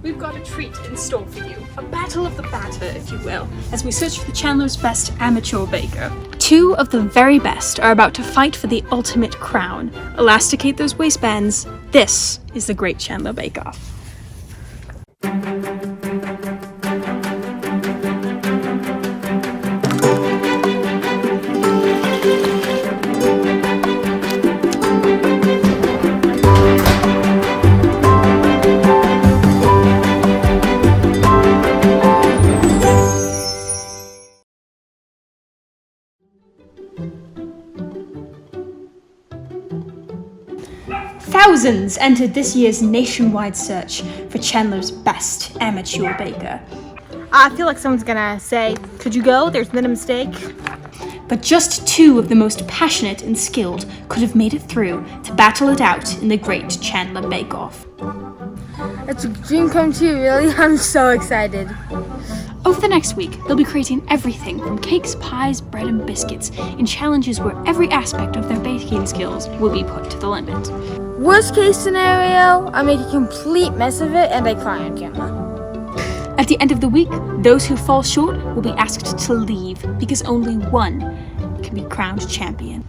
We've got a treat in store for you. A battle of the batter, if you will, as we search for the Chandler's best amateur baker. Two of the very best are about to fight for the ultimate crown. Elasticate those waistbands. This is the Great Chandler Bake-Off. Thousands entered this year's nationwide search for Chandler's best amateur baker. I feel like someone's gonna say, could you go? There's been a mistake. But just two of the most passionate and skilled could have made it through to battle it out in the Great Chandler Bake-Off. It's a dream come true, really. I'm so excited. Over the next week, they'll be creating everything from cakes, pies, bread, and biscuits in challenges where every aspect of their baking skills will be put to the limit. Worst case scenario, I make a complete mess of it and I cry on camera. At the end of the week, those who fall short will be asked to leave because only one can be crowned champion.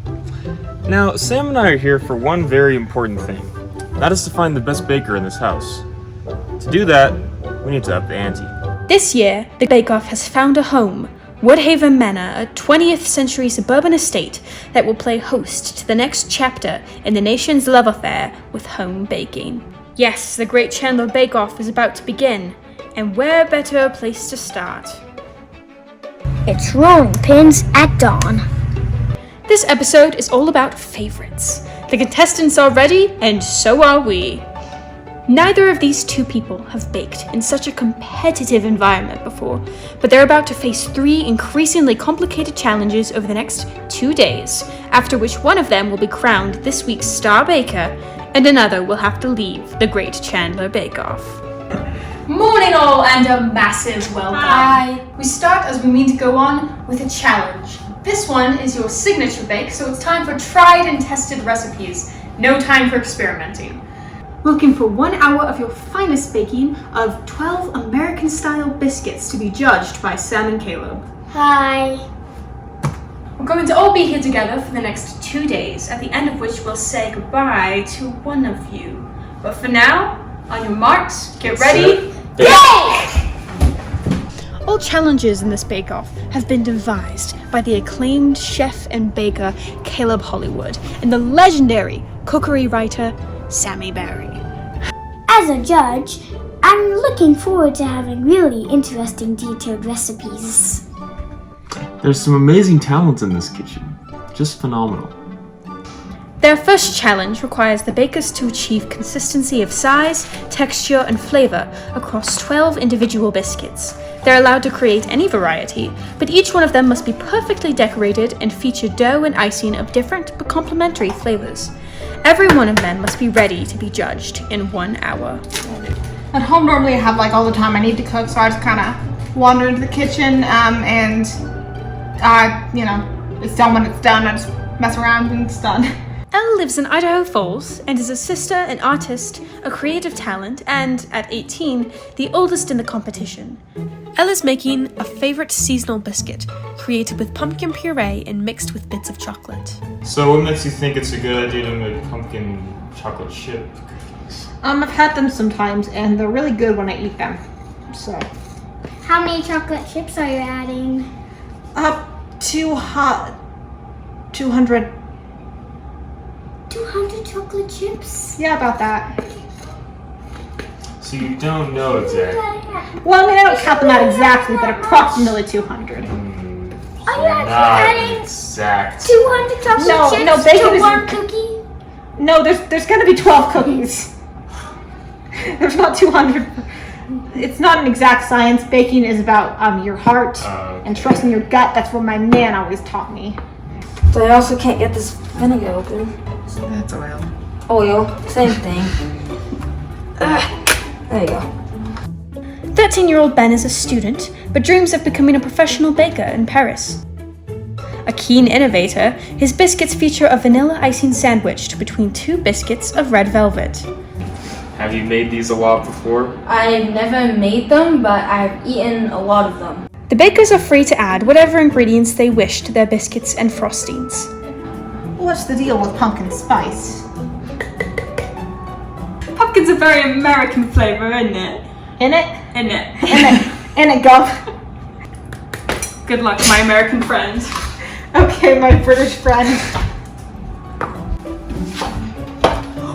Now, Sam and I are here for one very important thing. That is to find the best baker in this house. To do that, we need to up the ante. This year, the Bake-Off has found a home, Woodhaven Manor, a 20th century suburban estate that will play host to the next chapter in the nation's love affair with home baking. Yes, the Great Chandler Bake-Off is about to begin, and where better a place to start? It's rolling pins at dawn. This episode is all about favorites. The contestants are ready, and so are we. Neither of these two people have baked in such a competitive environment before, but they're about to face three increasingly complicated challenges over the next 2 days, after which one of them will be crowned this week's star baker, and another will have to leave the Great Chandler Bake-Off. Morning all, and a massive welcome. Hi. We start as we mean to go on with a challenge. This one is your signature bake, so it's time for tried and tested recipes. No time for experimenting. We're looking for 1 hour of your finest baking of 12 American-style biscuits to be judged by Sam and Caleb. Hi. We're going to all be here together for the next 2 days, at the end of which we'll say goodbye to one of you. But for now, on your marks, get ready, bake! All challenges in this bake-off have been devised by the acclaimed chef and baker Caleb Hollywood and the legendary cookery writer Sammy Barry. As a judge, I'm looking forward to having really interesting detailed recipes. There's some amazing talents in this kitchen. Just phenomenal. Their first challenge requires the bakers to achieve consistency of size, texture, and flavor across 12 individual biscuits. They're allowed to create any variety, but each one of them must be perfectly decorated and feature dough and icing of different but complementary flavors. Every one of them must be ready to be judged in 1 hour. At home, normally I have all the time I need to cook, so I just kind of wander into the kitchen and it's done when it's done. I just mess around and it's done. Ella lives in Idaho Falls and is a sister, an artist, a creative talent, and, at 18, the oldest in the competition. Ella's making a favorite seasonal biscuit, created with pumpkin puree and mixed with bits of chocolate. So what makes you think it's a good idea to make pumpkin chocolate chip cookies? I've had them sometimes, and they're really good when I eat them. So, How many chocolate chips are you adding? 200. 200 chocolate chips? Yeah, about that. So you don't know exactly. Well, I don't count them out exactly, but approximately 200. Are you actually Not adding exact. 200 chocolate No, chips bacon to is- one cookie? No, there's going to be 12 cookies. There's not 200. It's not an exact science. Baking is about your heart and trusting your gut. That's what my nan always taught me. But I also can't get this vinegar open. That's oil. Oil, same thing. There you go. 13-year-old Ben is a student, but dreams of becoming a professional baker in Paris. A keen innovator, his biscuits feature a vanilla icing sandwiched between 2 biscuits of red velvet. Have you made these a lot before? I've never made them, but I've eaten a lot of them. The bakers are free to add whatever ingredients they wish to their biscuits and frostings. What's the deal with pumpkin spice? Pumpkin's a very American flavor, isn't it? In it? Isn't it? In it, Gov. Good luck, my American friend. Okay, my British friend.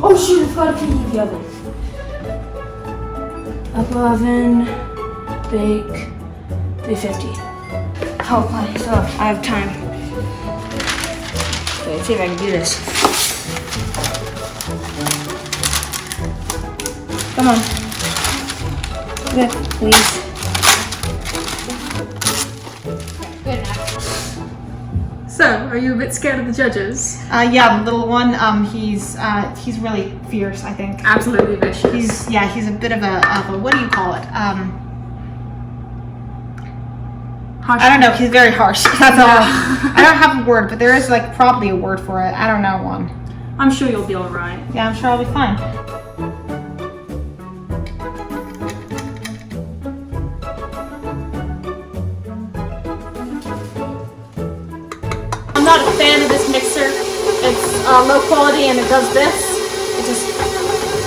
Oh shoot, I forgot to preheat the oven. Upper oven, bake, 350. Oh, okay, so I have time. Okay, let's see if I can do this. Come on. Good, please. So, are you a bit scared of the judges? Yeah, the little one. He's really fierce, I think. Absolutely vicious. He's a bit of a what do you call it? Harsh. I don't know. He's very harsh. That's all. I don't have a word, but there is like probably a word for it. I don't know one. I'm sure you'll be alright. Yeah, I'm sure I'll be fine. I'm not a fan of this mixer. It's low quality and it does this. It just,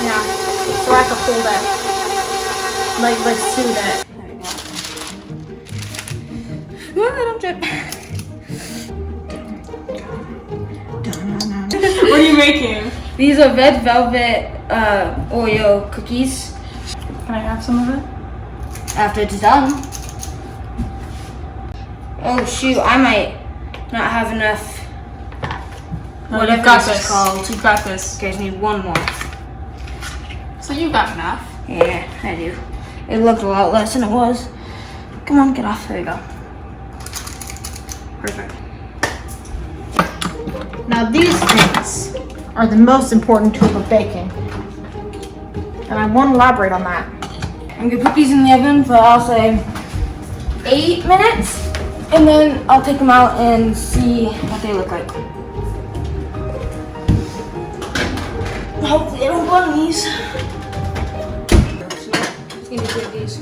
yeah. So I have to hold it. Like soothe it. Don't drip. What are you making? These are red velvet Oreo cookies. Can I have some of it? After it's done. Oh shoot, I might not have enough. Whatever you've got this is this. called. You've got this. You guys need one more. So you've got enough. Yeah, I do. It looked a lot less than it was. Come on, get off. There you go. Perfect. Now these things are the most important tool of baking, and I won't elaborate on that. I'm gonna put these in the oven for I'll say 8 minutes, and then I'll take them out and see what they look like. Hopefully I don't burn these. It's gonna be two of these.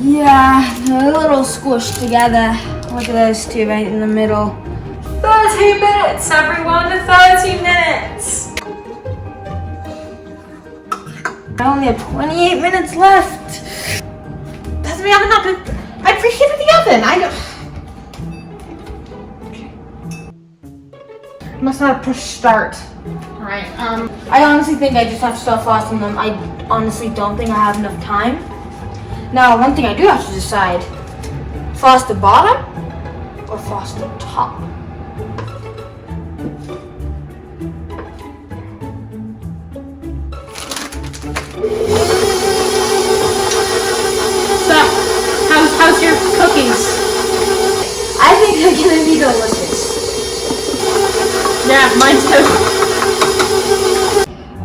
Yeah, they're a little squished together. Look at those two right in the middle. 30 minutes, everyone. 30 minutes. I only have 28 minutes left. Doesn't mean I'm not gonna. I preheated the oven. I must not have pushed start. All right. I honestly think I just have to start frosting them. I honestly don't think I have enough time. Now, one thing I do have to decide: frost the bottom or frost the top. So, how's your cookies? I think they're gonna be delicious. Yeah, mine too.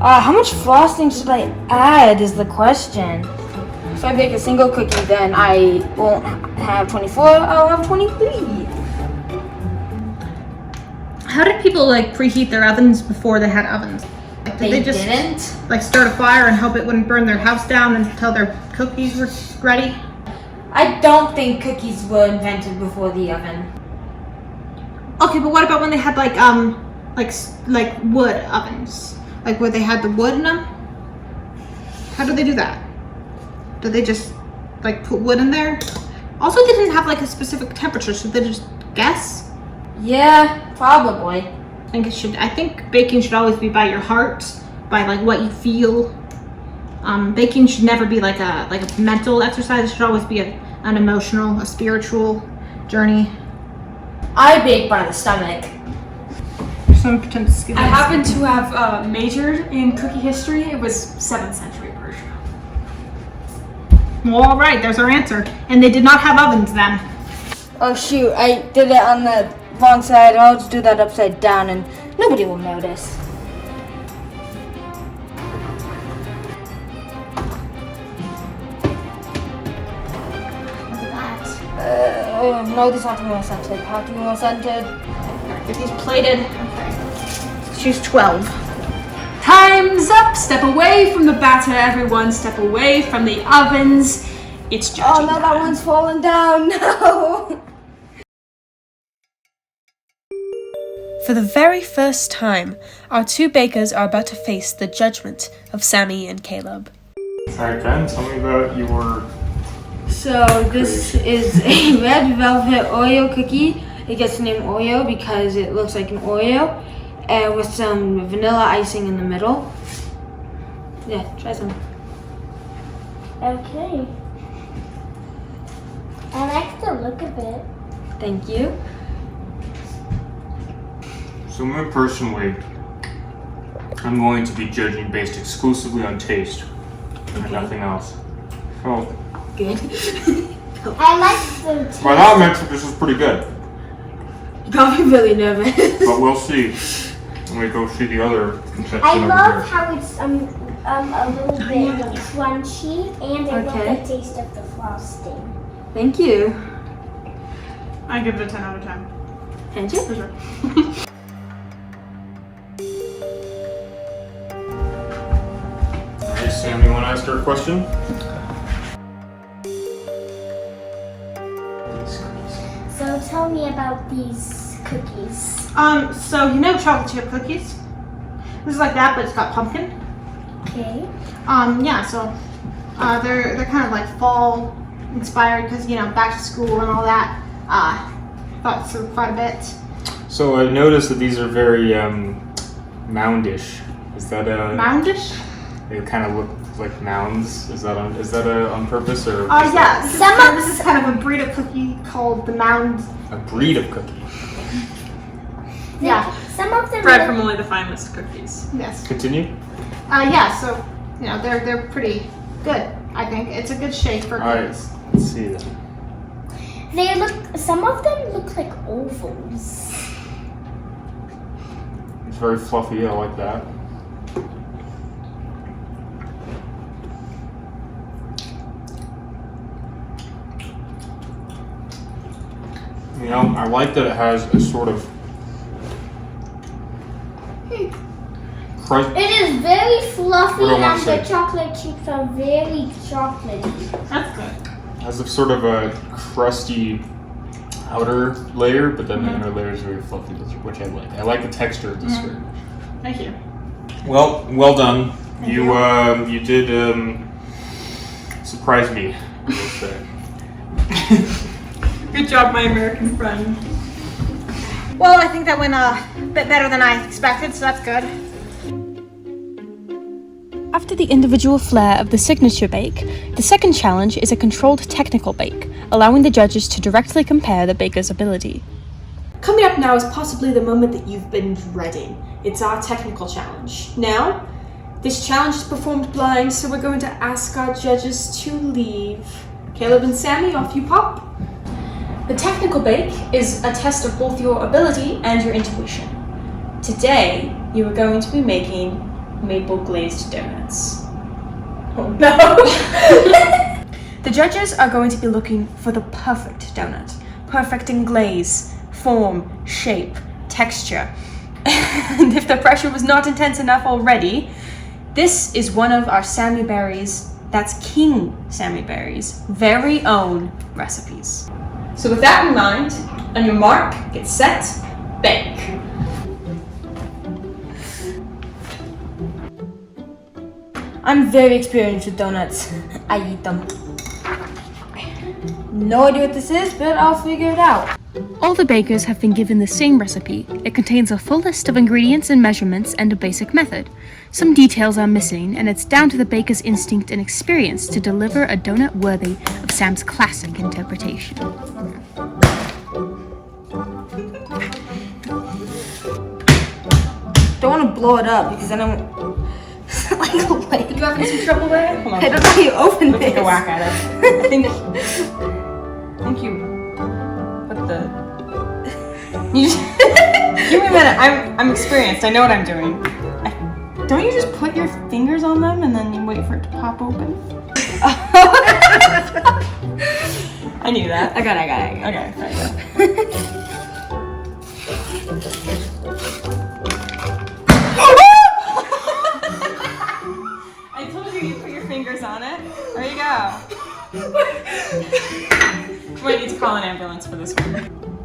How much frosting should I add is the question. If I bake a single cookie, then I won't have 24, I'll have 23. How did people like preheat their ovens before they had ovens? Did They they just didn't. like start a fire and hope it wouldn't burn their house down until their cookies were ready? I don't think cookies were invented before the oven. Okay, but what about when they had like wood ovens? Like where they had the wood in them? How do they do that? Do they just like put wood in there? Also, they didn't have like a specific temperature, so they just guess. Yeah, probably. I think baking should always be by your heart, by like what you feel. Baking should never be like a mental exercise. It should always be an emotional, a spiritual journey. I bake by the stomach. Some pretend to I happen to have majored in cookie history. It was 7th century Persia. Well, all right, there's our answer. And they did not have ovens then. Oh shoot, I did it on the wrong side. I'll just do that upside down and nobody will notice. No, this has to be more scented. Have to be more scented. Get these plated. She's 12. Time's up! Step away from the batter, everyone. Step away from the ovens. It's judging Oh no, that time. one's falling down. No. For the very first time, our two bakers are about to face the judgment of Sammy and Caleb. Alright, Ken, tell me about your... So this is a red velvet Oreo cookie. It gets the name Oreo because it looks like an Oreo, and with some vanilla icing in the middle. Yeah, try some. Okay. I like the look of it. Thank you. So me personally, I'm going to be judging based exclusively on taste and nothing else. So, Good. I like the taste. by that metric, this is pretty good. You got me really nervous. But we'll see when we go see the other contestant I over love here. how it's a little bit crunchy, and I Okay. love the taste of the frosting. Thank you. I give it a 10 out of 10. And you? For sure. Alright, Sam, you want to ask her a question? So tell me about these cookies. So you know chocolate chip cookies? This is like that, but it's got pumpkin. Okay. Yeah, so they're kind of like fall inspired because back to school and all that. Thought through quite a bit. So I noticed that these are very moundish. Is that a... Moundish? They kind of look like mounds. Is that on purpose or? Yeah. Some This is kind of a breed of cookie called the Mound. A breed of cookie. Yeah. Some of them Bred look- from only the finest cookies. Yes. Continue. Yeah. So they're pretty good. I think it's a good shape for All right. cookies. Let's see then. Some of them look like ovals. It's very fluffy. I like that. I like that it has a sort of crust. It is very fluffy, What do I wanna and say? the chocolate chips are very chocolatey. That's good. Has a sort of a crusty outer layer, but then the inner layer is very fluffy, which I like. I like the texture of this very much. Thank you. Well done. You did surprise me, I will say. Good job, my American friend. Well, I think that went a bit better than I expected, so that's good. After the individual flair of the signature bake, the second challenge is a controlled technical bake, allowing the judges to directly compare the baker's ability. Coming up now is possibly the moment that you've been dreading. It's our technical challenge. Now, this challenge is performed blind, so we're going to ask our judges to leave. Caleb and Sammy, off you pop. The technical bake is a test of both your ability and your intuition. Today, you are going to be making maple glazed donuts. Oh no! The judges are going to be looking for the perfect donut. Perfect in glaze, form, shape, texture. And if the pressure was not intense enough already, this is one of our Sammy Berry's, that's King Sammy Berry's, very own recipes. So with that in mind, on your mark, get set, bake. I'm very experienced with donuts. I eat them. No idea what this is, but I'll figure it out. All the bakers have been given the same recipe. It contains a full list of ingredients and measurements and a basic method. Some details are missing, and it's down to the baker's instinct and experience to deliver a donut worthy of Sam's classic interpretation. Don't want to blow it up because then I'm like You having some trouble there? Come on. I don't know how you open Let's this. take a whack at it. I think you put the. You just give me a minute. I'm experienced. I know what I'm doing. Don't you just put your fingers on them and then you wait for it to pop open? I knew that. I got it. Okay, there you go. I told you put your fingers on it. There you go. We need to call an ambulance for this one.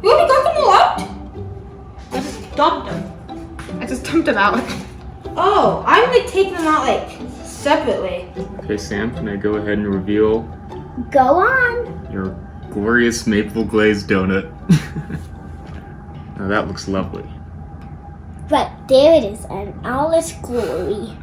You already got them all out? I just dumped them. I just dumped them out. Oh, I'm gonna take them out like separately. Okay, Sam, can I go ahead and reveal Go on. your glorious maple glazed donut? Now that looks lovely. Right, there it is in all its glory.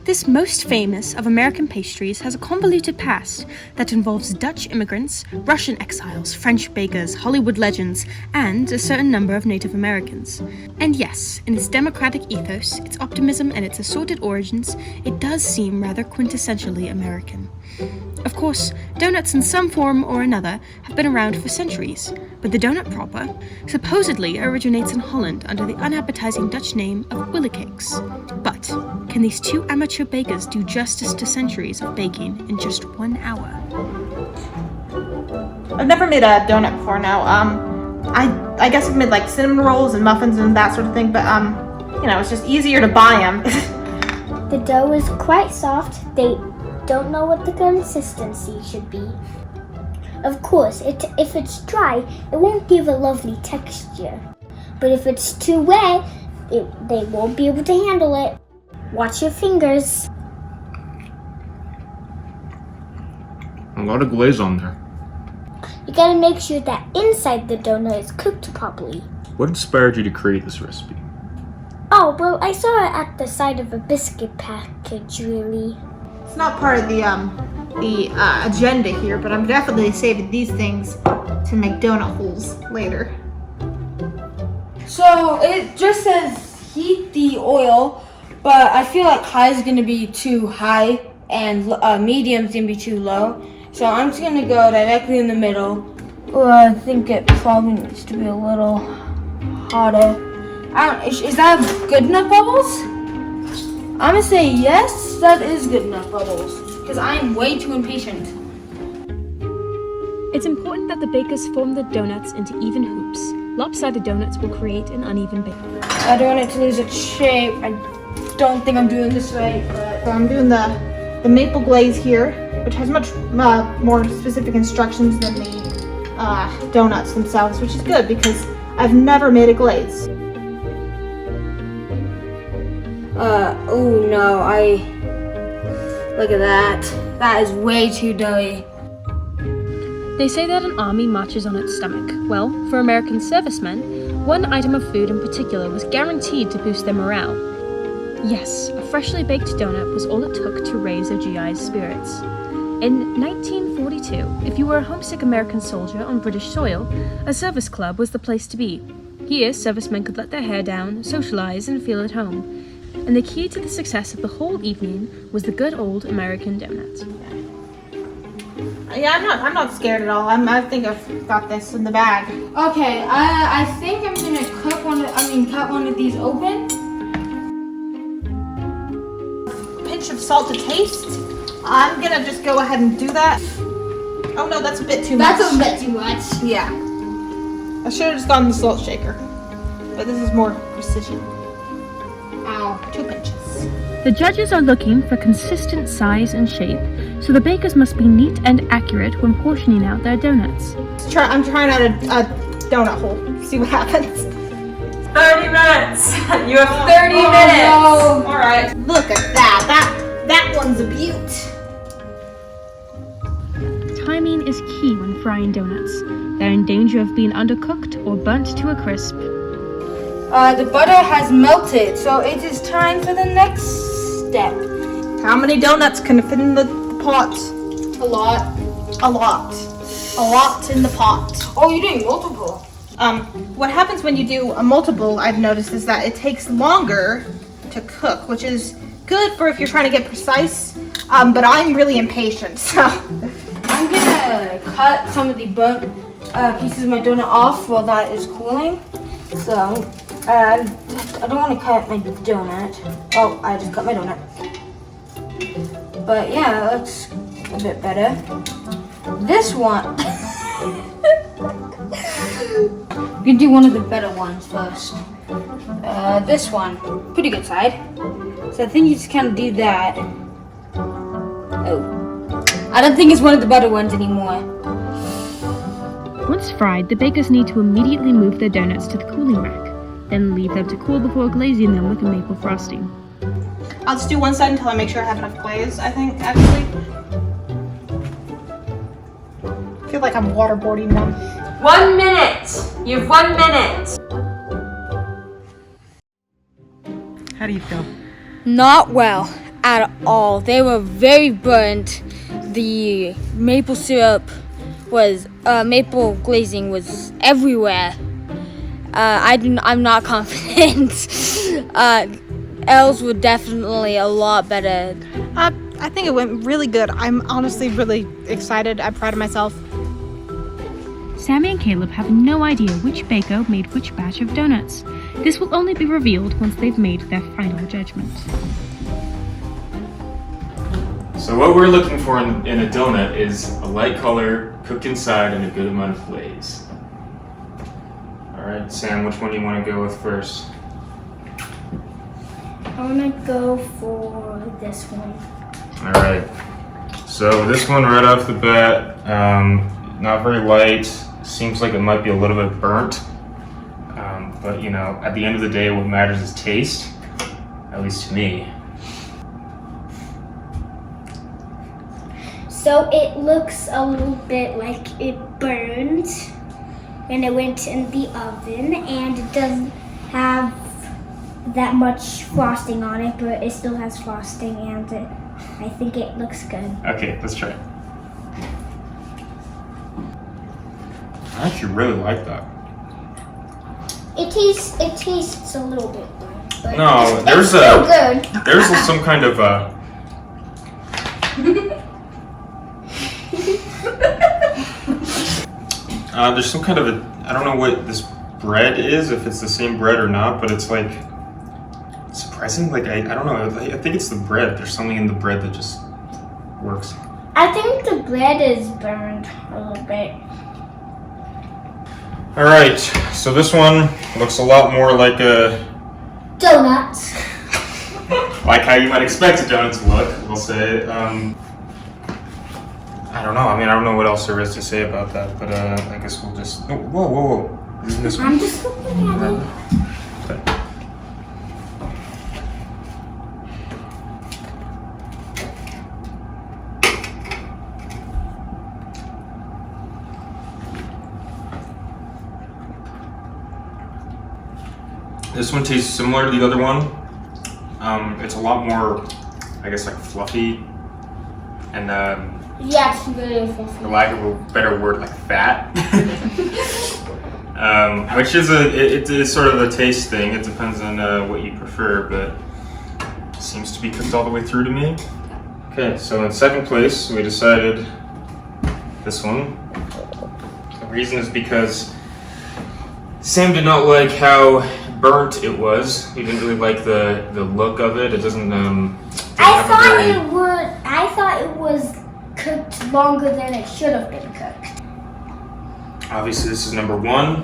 This most famous of American pastries has a convoluted past that involves Dutch immigrants, Russian exiles, French bakers, Hollywood legends, and a certain number of Native Americans. And yes, in its democratic ethos, its optimism, and its assorted origins, it does seem rather quintessentially American. Of course, donuts in some form or another have been around for centuries, but the donut proper supposedly originates in Holland under the unappetizing Dutch name of Willecakes. But can these two amateur bakers do justice to centuries of baking in just 1 hour? I've never made a donut before now. I guess I've made like cinnamon rolls and muffins and that sort of thing, but it's just easier to buy them. The dough is quite soft. They don't know what the consistency should be. Of course, if it's dry, it won't give a lovely texture. But if it's too wet, they won't be able to handle it. Watch your fingers. A lot of glaze on there. You gotta make sure that inside the donut is cooked properly. What inspired you to create this recipe? Oh, well, I saw it at the side of a biscuit package, really. It's not part of the agenda here, but I'm definitely saving these things to make donut holes later. So it just says heat the oil, but I feel like high is gonna be too high and medium is gonna be too low. So I'm just gonna go directly in the middle. I think it probably needs to be a little hotter. Is that good enough bubbles? I'm gonna say yes, that is good enough bubbles, because I'm way too impatient. It's important that the bakers form the donuts into even hoops. Lopsided donuts will create an uneven bake. I don't want it to lose its shape. I don't think I'm doing this right, but So I'm doing the maple glaze here, which has much more specific instructions than the donuts themselves, which is good because I've never made a glaze. Oh no, look at that. That is way too doughy. They say that an army marches on its stomach. Well, for American servicemen, one item of food in particular was guaranteed to boost their morale. Yes, a freshly baked donut was all it took to raise a GI's spirits. In 1942, if you were a homesick American soldier on British soil, a service club was the place to be. Here, servicemen could let their hair down, socialize, and feel at home. And the key to the success of the whole evening was the good old American donut. Yeah, I'm not scared at all. I think I've got this in the bag. Okay, I think I'm gonna cut one of these open. Pinch of salt to taste. I'm gonna just go ahead and do that. Oh no, that's a bit too much. That's a bit too much. Yeah. I should have just gone the salt shaker. But this is more precision. Ow, 2 pinches. The judges are looking for consistent size and shape, so the bakers must be neat and accurate when portioning out their donuts. I'm trying out a donut hole. See what happens. 30 minutes! You have 30 minutes! No. All right. Look at that. That one's a beaut. Timing is key when frying donuts. They're in danger of being undercooked or burnt to a crisp. The butter has melted, so it is time for the next step. How many donuts can fit in the pot? A lot. A lot. A lot in the pot. Oh, you're doing multiple. What happens when you do a multiple, I've noticed, is that it takes longer to cook, which is good for if you're trying to get precise. But I'm really impatient, so. I'm gonna cut some of the burnt pieces of my donut off while that is cooling. So, I don't want to cut my donut. Oh, I just cut my donut. But yeah, that looks a bit better. This one, We can do one of the better ones first. This one, pretty good side. So I think you just kind of do that. Oh, I don't think it's one of the better ones anymore. Once fried, the bakers need to immediately move their donuts to the cooling rack, then leave them to cool before glazing them with a maple frosting. I'll just do one side until I make sure I have enough glaze, I think, actually. I feel like I'm waterboarding them. 1 minute! You have 1 minute! How do you feel? Not well at all. They were very burnt. The maple syrup was, maple glazing was everywhere. I'm not confident. Els were definitely a lot better. I think it went really good. I'm honestly really excited. I'm proud of myself. Sammy and Caleb have no idea which baker made which batch of donuts. This will only be revealed once they've made their final judgment. So what we're looking for in a donut is a light color, cooked inside, and a good amount of glaze. Alright, Sam, which one do you want to go with first? I want to go for this one. Alright, so this one right off the bat, not very light, seems like it might be a little bit burnt, but you know, at the end of the day what matters is taste, at least to me. So it looks a little bit like it burned when it went in the oven, and it doesn't have that much frosting on it, but it still has frosting, and I think it looks good. Okay, let's try it. I actually really like that. It tastes a little bit burnt, but No, it's still good. There's some kind of there's some kind of I don't know what this bread is, if it's the same bread or not, but it's like surprising. Like I don't know. I think it's the bread. There's something in the bread that just works. I think the bread is burned a little bit. All right, so this one looks a lot more like a Donuts. like how you might expect a donut to look. We'll say. I don't know. I mean, I don't know what else there is to say about that, but I guess we'll just. Oh, whoa! Isn't this one? I'm just looking at it. Okay. This one tastes similar to the other one. It's a lot more, I guess, like fluffy, and Yeah, it's really fluffy. for lack of a better word, like fat. Which is it is sort of a taste thing. It depends on what you prefer, but it seems to be cooked all the way through to me. Okay, so in second place, we decided this one. The reason is because Sam did not like how burnt it was. He didn't really like the look of it. It doesn't. I thought it was cooked longer than it should have been cooked. Obviously, this is number one.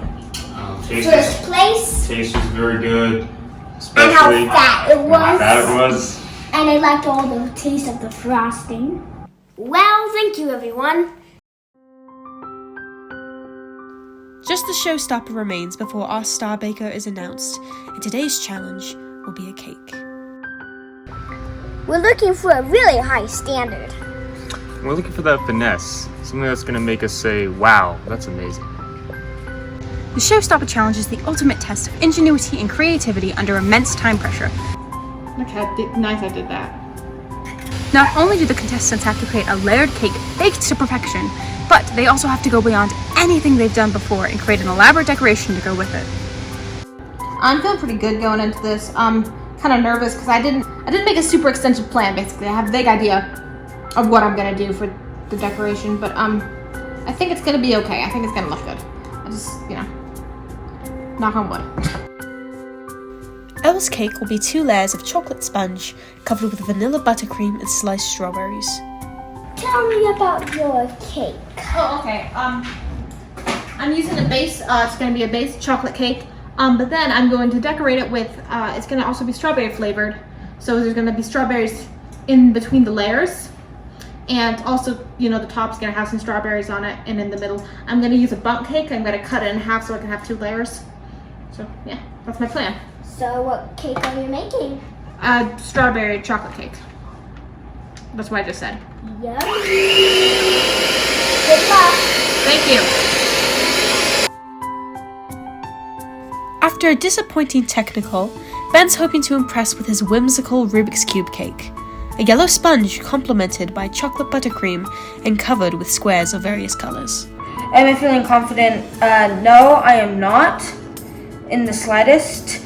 First place. Taste was very good, And especially how fat it was. how fat it was. And I liked all the taste of the frosting. Well, thank you, everyone. Just the showstopper remains before our star baker is announced, and today's challenge will be a cake. We're looking for a really high standard. We're looking for that finesse, something that's going to make us say, "Wow, that's amazing." The Showstopper Challenge is the ultimate test of ingenuity and creativity under immense time pressure. Okay, nice I did that. Not only do the contestants have to create a layered cake baked to perfection, but they also have to go beyond anything they've done before and create an elaborate decoration to go with it. I'm feeling pretty good going into this. I'm kind of nervous because I didn't make a super extensive plan. Basically, I have a vague idea of what I'm gonna do for the decoration, but I think it's gonna be okay. I think it's gonna look good. I just, knock on wood. Elle's cake will be 2 layers of chocolate sponge covered with vanilla buttercream and sliced strawberries. Tell me about your cake. Oh, okay. I I'm using a base. It's going to be a base chocolate cake. But then I'm going to decorate it with, it's going to also be strawberry flavored. So there's going to be strawberries in between the layers. And also, you know, the top's going to have some strawberries on it. And in the middle, I'm going to use a bundt cake. I'm going to cut it in half so I can have 2 layers. So, yeah, that's my plan. So what cake are you making? Strawberry chocolate cake. That's what I just said. Yeah. Good luck. Thank you. After a disappointing technical, Ben's hoping to impress with his whimsical Rubik's Cube cake. A yellow sponge complemented by chocolate buttercream and covered with squares of various colors. Am I feeling confident? No, I am not. In the slightest.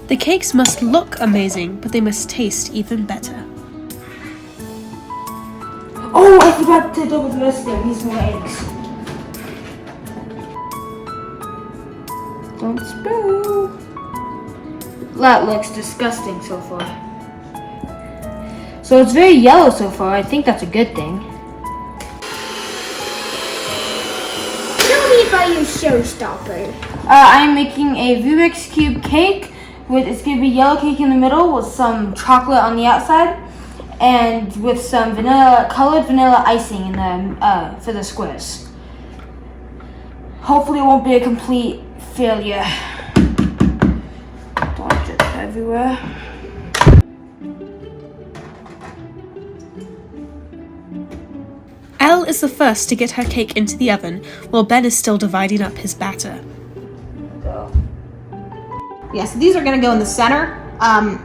The cakes must look amazing, but they must taste even better. Oh, I forgot to double dust them. These are my eggs. Don't spill. That looks disgusting so far. So it's very yellow so far. I think that's a good thing. Tell me about your showstopper. I'm making a Rubik's Cube cake. It's going to be yellow cake in the middle with some chocolate on the outside. And with some colored vanilla icing in the, for the squares. Hopefully it won't be a complete failure. Don't drip everywhere. Elle is the first to get her cake into the oven, while Ben is still dividing up his batter. Yeah, so these are gonna go in the center. I'm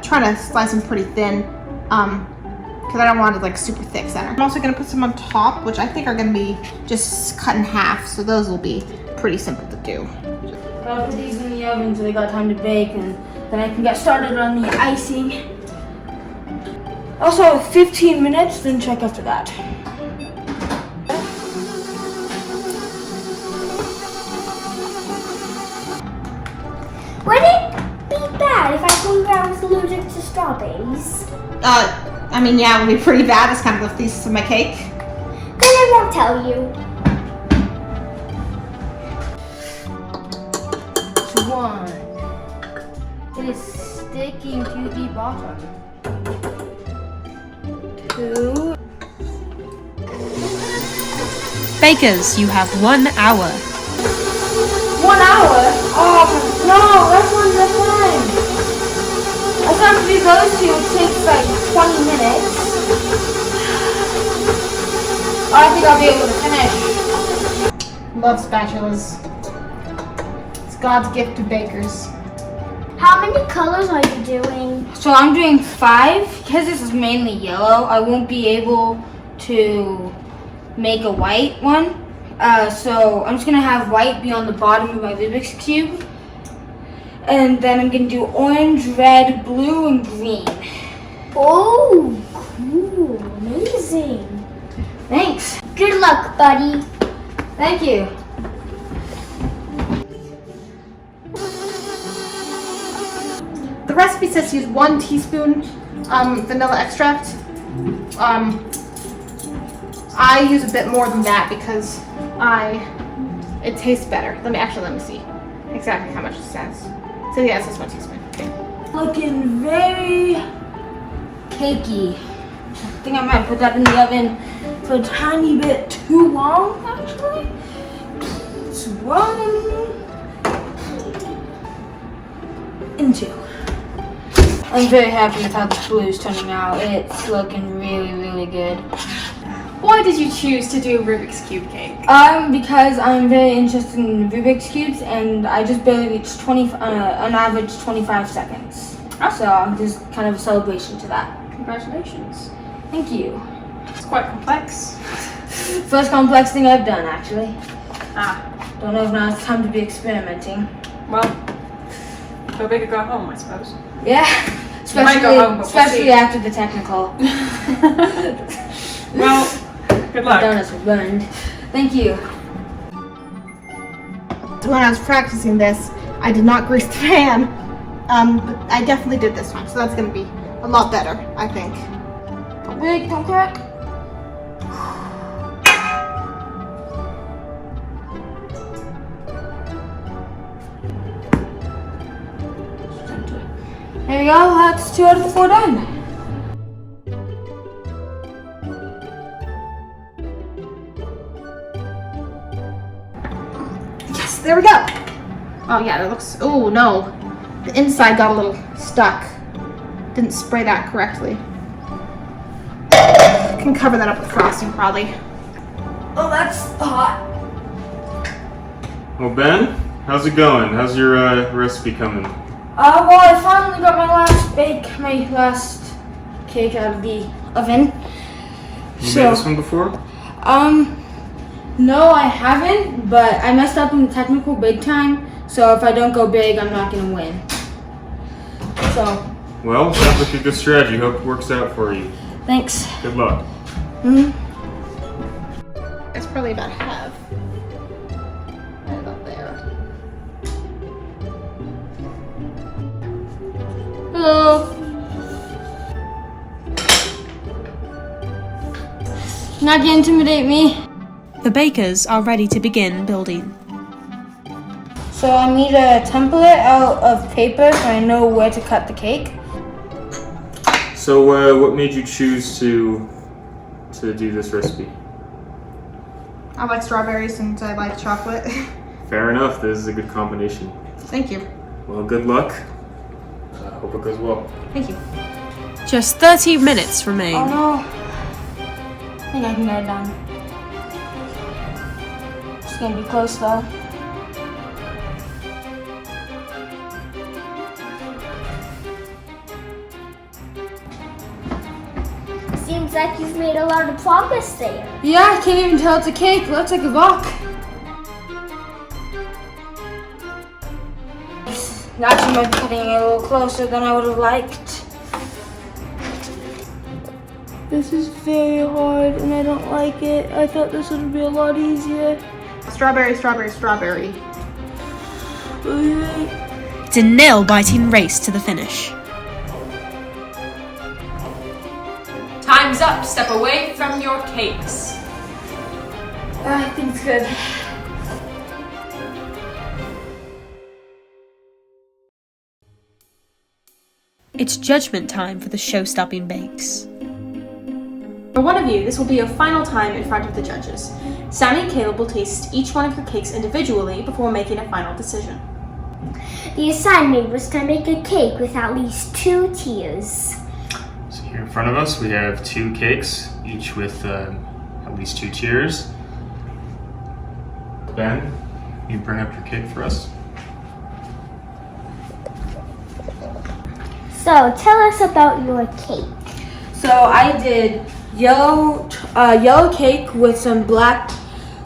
trying to slice them pretty thin, because I don't want it like super thick center. I'm also gonna put some on top, which I think are gonna be just cut in half, so those will be pretty simple to do. I'll put these in the oven so they got time to bake, and then I can get started on the icing. Also, 15 minutes, then check after that. Would it be bad if I told you I was allergic to strawberries? I mean, yeah, it would be pretty bad. It's kind of the thesis of my cake. Then I won't tell you. One. It is sticking to the bottom. 2. Bakers, you have 1 hour. 1 hour? Oh, no, that's not enough time. I thought to do those 2, it takes like 20 minutes. I think I'll be able to finish. Love spatulas. It's God's gift to bakers. How many colors are you doing? So I'm doing 5. Because this is mainly yellow, I won't be able to make a white one. So I'm just going to have white be on the bottom of my Rubik's Cube. And then I'm going to do orange, red, blue, and green. Oh, cool. Amazing. Thanks. Good luck, buddy. Thank you. The recipe says use 1 teaspoon vanilla extract. I use a bit more than that because it tastes better. Let me see exactly how much it says. So yeah, it says 1 teaspoon. Okay. Looking very cakey. I think I might put that in the oven for a tiny bit too long, actually. It's 1 and 2. I'm very happy with how the blue is turning out. It's looking really, really good. Why did you choose to do a Rubik's Cube cake? Because I'm very interested in Rubik's Cubes, and I just barely reached on average 25 seconds. Oh. So just kind of a celebration to that. Congratulations. Thank you. It's quite complex. First complex thing I've done, actually. Ah, Don't know if now it's time to be experimenting. well, go big or go home, I suppose. Yeah, might go home, but we'll especially see. after the technical. Well, good luck. Donuts were burned. Thank you. When I was practicing this, I did not grease the pan. But I definitely did this one, so that's gonna be a lot better, I think. Don't break, don't crack. There you go, that's 2 out of the 4 done. Yes, there we go. Oh yeah, that looks, oh no. The inside got a little stuck. Didn't spray that correctly. Can cover that up with frosting probably. Oh, that's hot. Well, Ben, how's it going? How's your recipe coming? Well, I finally got my last cake out of the oven. You made this one before? No, I haven't, but I messed up in the technical big time, so if I don't go big, I'm not gonna win. So. Well, sounds like a good strategy. Hope it works out for you. Thanks. Good luck. It's probably about half. Right about there. Hello. Not gonna intimidate me. The bakers are ready to begin building. So I made a template out of paper so I know where to cut the cake. So, what made you choose to do this recipe? I like strawberries and I like chocolate. Fair enough. This is a good combination. Thank you. Well, good luck. Hope it goes well. Thank you. Just 30 minutes remain. Oh no. I think I can get it done. It's gonna be close though. Seems like you've made a lot of progress there. Yeah, I can't even tell it's a cake. It looks like a rock. Actually, might be cutting it a little closer than I would have liked. This is very hard and I don't like it. I thought this would be a lot easier. Strawberry, strawberry, strawberry. It's a nail-biting race to the finish. Time's up. Step away from your cakes. I think it's good. It's judgment time for the show-stopping bakes. For one of you, this will be your final time in front of the judges. Sammy and Caleb will taste each one of your cakes individually before making a final decision. The assignment was to make a cake with at least 2 tiers. So here in front of us, we have 2 cakes, each with at least 2 tiers. Ben, you bring up your cake for us. So tell us about your cake. So I did yellow cake with some black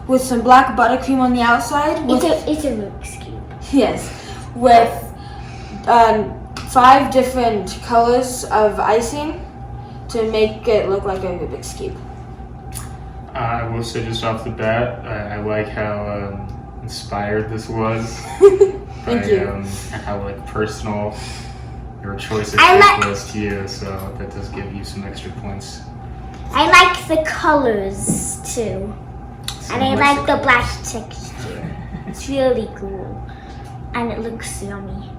buttercream on the outside. It's a Rubik's Cube. Yes, with 5 different colors of icing to make it look like a Rubik's Cube. I will say just off the bat, I like how inspired this was. Thank you. And how personal your choice of I cake like- was to you, so that does give you some extra points. I like the colors too. And I like the black texture. It's really cool. And it looks yummy.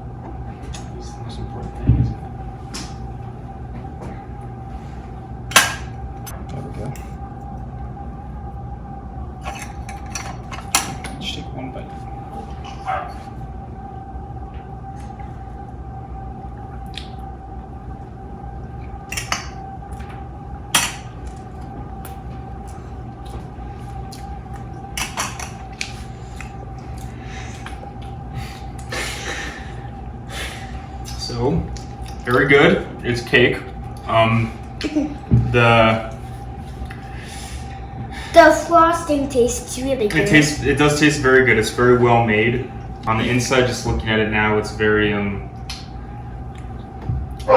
That's the most important thing, isn't it? There we go. Just take one bite. So, very good. It's cake. The frosting tastes really good. It does taste very good. It's very well made. On the inside, just looking at it now, it's very it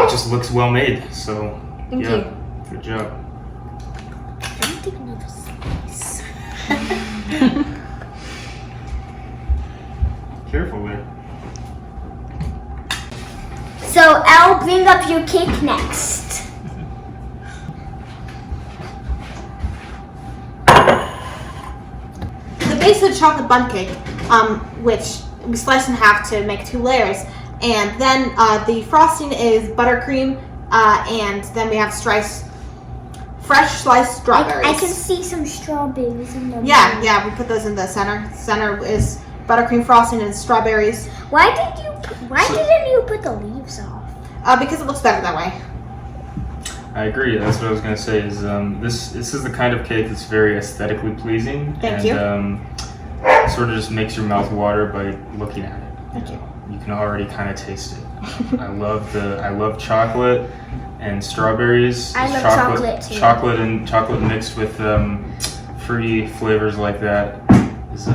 just looks well made. So, Thank yeah, you. good job. Don't take another slice. Careful there. So I'll bring up your cake next. The base of the chocolate bundt cake, which we slice in half to make 2 layers, And then the frosting is buttercream, and then we have fresh sliced strawberries. I can see some strawberries in the Yeah, we put those in the center. Center is buttercream frosting and strawberries. Why didn't you put the leaves off? Because it looks better that way. I agree. That's what I was gonna say. Is this is the kind of cake that's very aesthetically pleasing. Thank you. Sort of just makes your mouth water by looking at it. Thank you. You can already kind of taste it. I love chocolate and strawberries. I love chocolate too. Chocolate mixed with fruity flavors like that is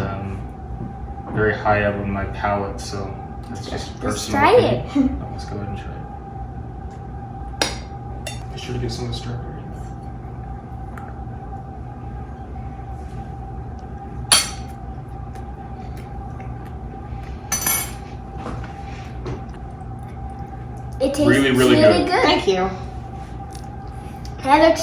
very high up on my palate. So that's just personal. Let's try it. Oh, let's go ahead and try it. Be sure to get some of the strawberry. It tastes Really good. Thank you. And the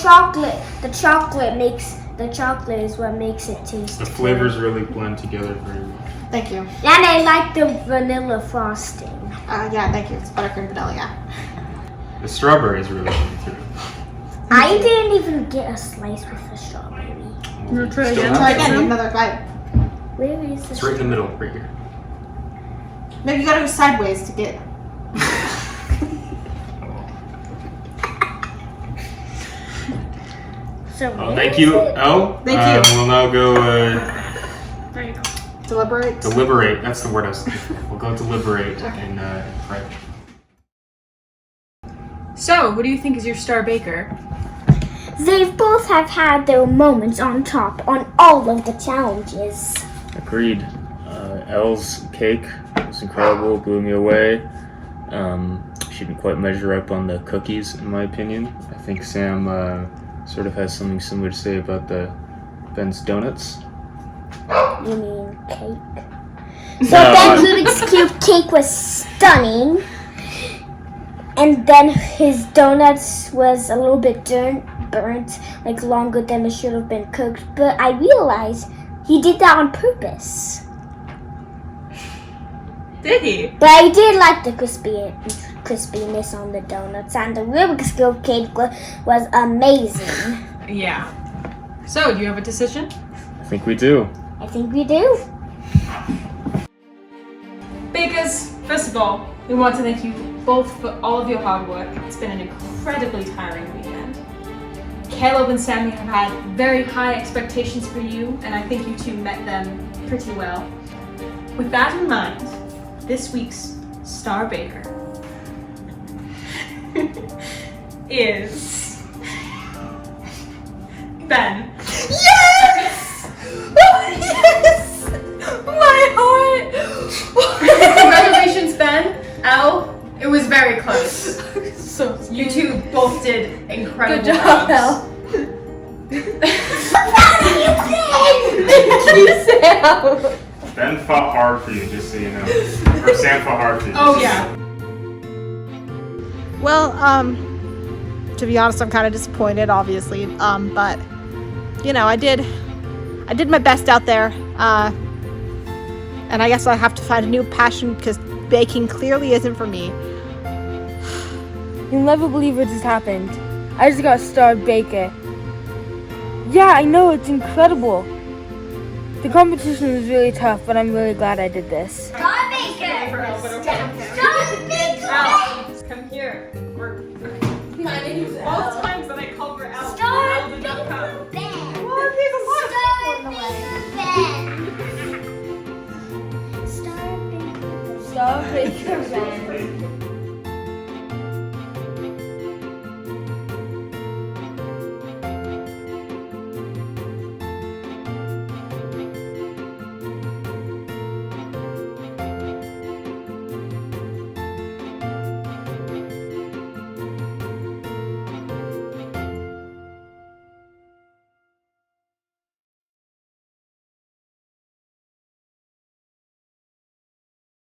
chocolate is what makes it taste The good. flavors really blend together very well. Thank you. And I like the vanilla frosting. Yeah, thank you. It's buttercream vanilla, yeah. The strawberries really come through. I didn't even get a slice with the strawberry. Still have Try some. again, another bite. Where is the It's right in the middle, right here. Maybe you gotta go sideways to get. So Oh, thank you, Elle. Thank you. We'll now go There you go. Deliberate. deliberate. That's the word I was looking for. We'll go deliberate in private. So, what do you think is your star baker? They both have had their moments on top on all of the challenges. Agreed. Elle's cake was incredible, blew me away. She didn't quite measure up on the cookies, in my opinion. I think Sam sort of has something similar to say about Ben's donuts. You mean cake? So Ben's Rubik's Cube cake was stunning. And then his donuts was a little bit burnt, like longer than it should have been cooked. But I realized he did that on purpose. Did he? But I did like the crispiness on the donuts, and the Rubik's Cube cake was amazing. Yeah. So, do you have a decision? I think we do. I think we do. Bakers, first of all, we want to thank you both for all of your hard work. It's been an incredibly tiring weekend. Caleb and Sammy have had very high expectations for you, and I think you two met them pretty well. With that in mind, this week's Star Baker is Ben. Yes! Yes! My heart! Congratulations, Ben. Elle, it was very close. So you two both did incredible Good job, jobs. Thank you, Sam. Ben fought hard for you, just so you know. Or Sam fought hard for you. Oh yeah. Well, to be honest, I'm kind of disappointed, obviously. But you know, I did my best out there. And I guess I have to find a new passion because baking clearly isn't for me. You'll never believe what just happened. I just got Star Baker. Yeah, I know, it's incredible. The competition was really tough, but I'm really glad I did this. Star Baker! Elle, come here. My name is Elle. Both times that I called for Elle. Star Elle did not come. Ben! Well, there's a lot of Star Baker! Star Baker.